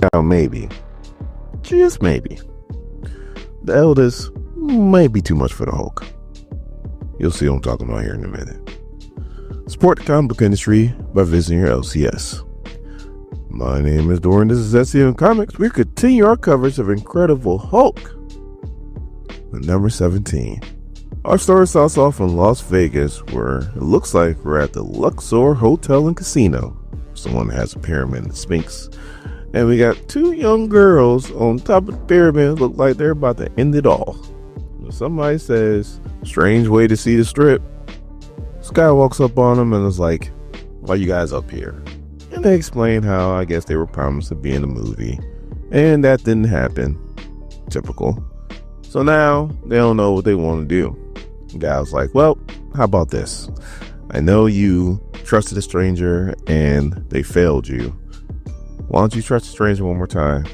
Now maybe, just maybe, the Eldest might be too much for the Hulk. You'll see what I'm talking about here in a minute. Support the comic book industry by visiting your LCS. My name is Doran. This is SCM Comics. We continue our coverage of Incredible Hulk, number 17. Our story starts off in Las Vegas, where it looks like we're at the Luxor Hotel and Casino. Someone has a pyramid and the Sphinx. And we got two young girls on top of the pyramid, look like they're about to end it all. Somebody says, strange way to see the strip. This guy walks up on them and is like, why you guys up here? And they explain how I guess they were promised to be in the movie. And that didn't happen. Typical. So now they don't know what they want to do. The guy was like, well, how about this? I know you trusted a stranger and they failed you. Why don't you trust a stranger one more time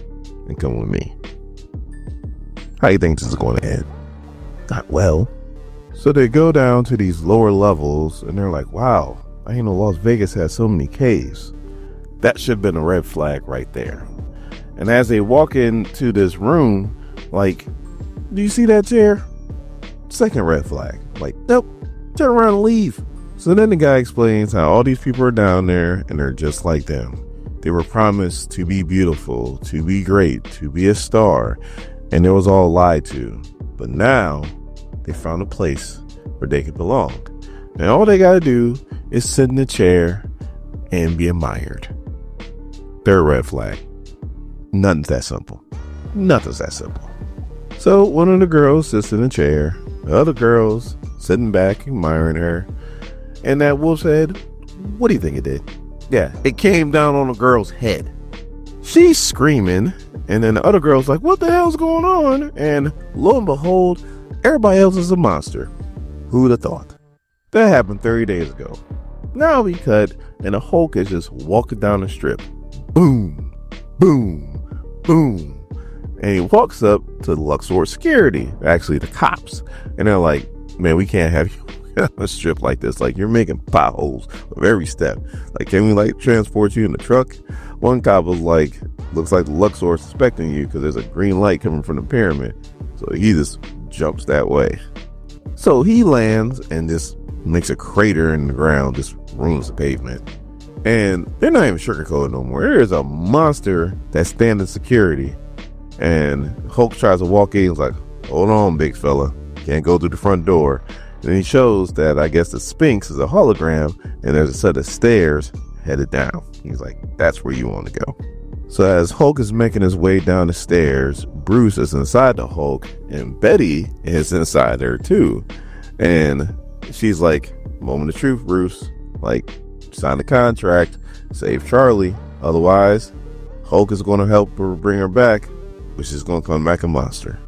and come with me? How do you think this is going to end? Not well. So they go down to these lower levels and they're like, wow, I didn't know Las Vegas has so many caves. That should have been a red flag right there. And as they walk into this room, like, do you see that chair? Second red flag. Like, nope, turn around and leave. So then the guy explains how all these people are down there and they're just like them. They were promised to be beautiful, to be great, to be a star, and it was all lied to. But now they found a place where they could belong. And all they gotta do is sit in a chair and be admired. Third red flag. Nothing's that simple. Nothing's that simple. So one of the girls sits in a chair, the other girl's sitting back admiring her, and that wolf's head, what do you think it did? Yeah, it came down on the girl's head. She's screaming, and then the other girl's like, what the hell's going on? And lo and behold, everybody else is a monster. Who'd have thought? That happened 30 days ago. Now we cut, and the Hulk is just walking down the strip. Boom, boom, boom. And he walks up to Luxor security, actually the cops. And they're like, man, we can't have you on a strip like this. Like, you're making potholes with every step. Like, can we, like, transport you in the truck? One cop was like, looks like Luxor is suspecting you because there's a green light coming from the pyramid. So he just jumps that way. So he lands and just makes a crater in the ground, just ruins the pavement. And they're not even sugarcoating no more. There is a monster that's standing security. And Hulk tries to walk in. He's like, hold on, big fella. Can't go through the front door. And he shows that I guess the Sphinx is a hologram and there's a set of stairs headed down. He's like, that's where you want to go. So as Hulk is making his way down the stairs, Bruce is inside the Hulk and Betty is inside there too. And she's like, moment of truth, Bruce. Like, sign the contract, save Charlie. Otherwise, Hulk is going to help her bring her back, which is going to come back a monster.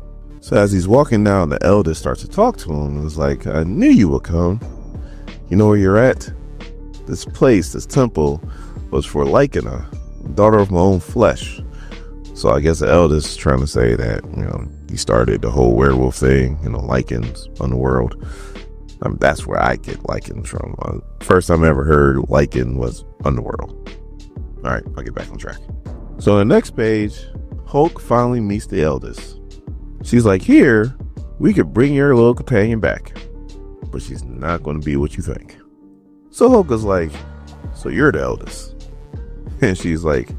So as he's walking down, the Eldest starts to talk to him and is like, I knew you would come. You know where you're at? This place, this temple, was for Lycana, daughter of my own flesh. So I guess the Eldest is trying to say that, you know, he started the whole werewolf thing, you know, Lycans underworld. That's where I get Lycans from. First time I ever heard Lycan was underworld. All right, I'll get back on track. So on the next page, Hulk finally meets the Eldest. She's like, here, we could bring your little companion back, but she's not going to be what you think. So Hulk is like, so you're the Eldest. And she's like,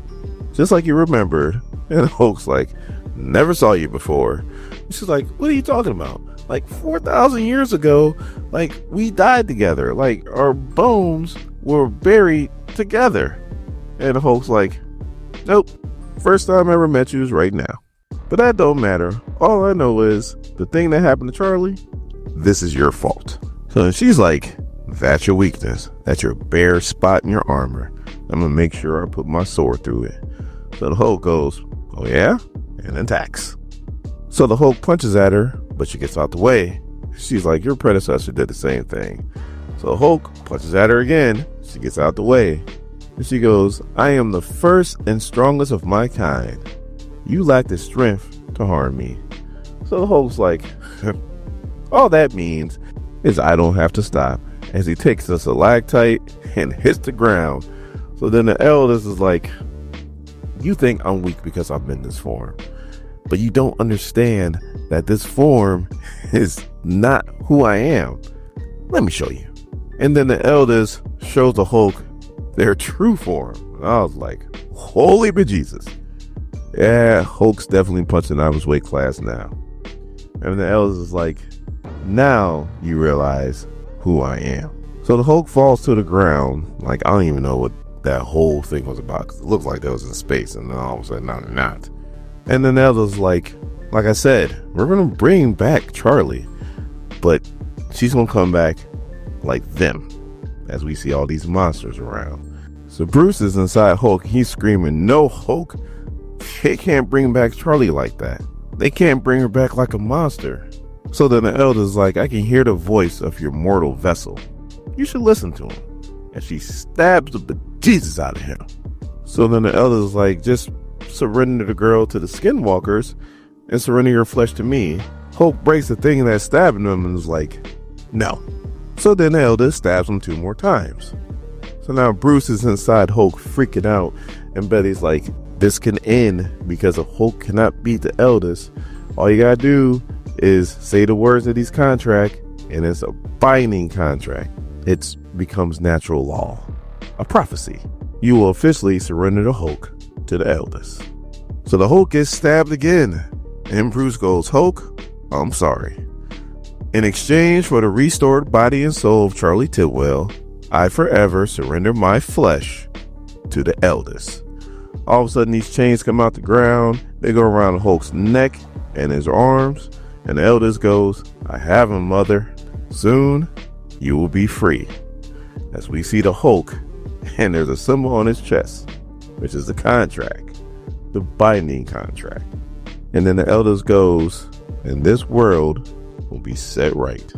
just like you remembered. And Hulk's like, never saw you before. And she's like, what are you talking about? Like 4,000 years ago, like we died together. Like our bones were buried together. And Hulk's like, nope, first time I ever met you is right now. But that don't matter. All I know is the thing that happened to Charlie, this is your fault. So she's like, that's your weakness. That's your bare spot in your armor. I'm going to make sure I put my sword through it. So the Hulk goes, oh yeah? And attacks. So the Hulk punches at her, but she gets out the way. She's like, your predecessor did the same thing. So Hulk punches at her again. She gets out the way. And she goes, I am the first and strongest of my kind. You lack the strength to harm me. So the Hulk's like, all that means is I don't have to stop. As he takes a stalactite and hits the ground. So then the Eldest is like, You think I'm weak because I'm in this form, but you don't understand that this form is not who I am. Let me show you. And then the Eldest shows the Hulk their true form. And I was like, holy bejesus. Yeah, Hulk's definitely punching out his weight class now. And the Eldest is like, now you realize who I am. So the Hulk falls to the ground. Like, I don't even know what that whole thing was about, because it looked like that was in space, and then all of a sudden, no, they're not. And then the Eldest is like I said, we're going to bring back Charlie, but she's going to come back like them, as we see all these monsters around. So Bruce is inside Hulk. He's screaming, no, Hulk, they can't bring back Charlie like that. They can't bring her back like a monster. So then the Eldest is like, I can hear the voice of your mortal vessel. You should listen to him. And she stabs the bejesus out of him. So then the Eldest is like, just surrender the girl to the skinwalkers and surrender your flesh to me. Hulk breaks the thing that's stabbing him and is like, no. So then the Eldest stabs him 2 more times. So now Bruce is inside Hulk freaking out, and Betty's like, this can end because if Hulk cannot beat the Eldest, all you gotta do is say the words of his contract, and it's a binding contract. It becomes natural law, a prophecy. You will officially surrender the Hulk to the Eldest. So the Hulk gets stabbed again, and Bruce goes, Hulk, I'm sorry. In exchange for the restored body and soul of Charlie Tidwell, I forever surrender my flesh to the Eldest. All of a sudden, these chains come out the ground. They go around the Hulk's neck and his arms, and the Eldest goes, I have him, mother. Soon, you will be free. As we see the Hulk, and there's a symbol on his chest, which is the contract, the binding contract. And then the Eldest goes, and this world will be set right.